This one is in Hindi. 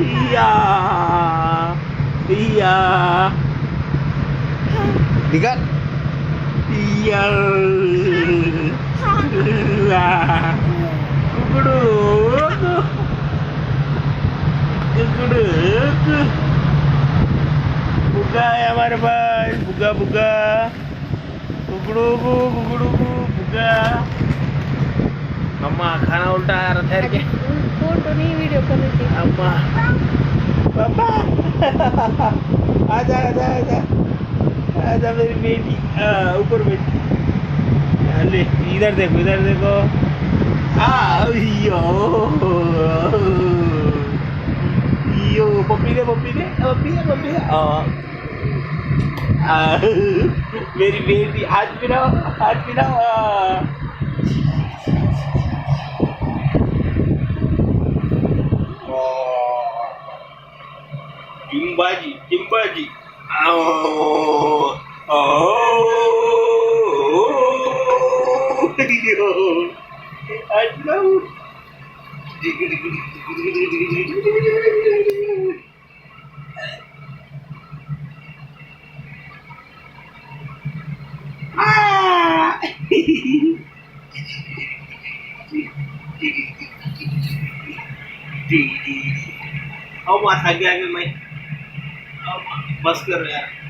Iya. Iya. Dikat. Iya. Kukudu. Kukudu. Buka ya हमारे भाई बुगा बुगा कुकड़ू बुगा अम्मा खाना उल्टा आ रहा ठहर के फोटो नहीं वीडियो कर रही थी। अम्मा पापा आजा आजा आजा आजा मेरी बेटी ऊपर बैठ ले इधर देखो यो यो पप्पी दे मेरी बेटी हाथ पिलाओ Jimbaji. Oh, mas lagi में मैं बस कर यार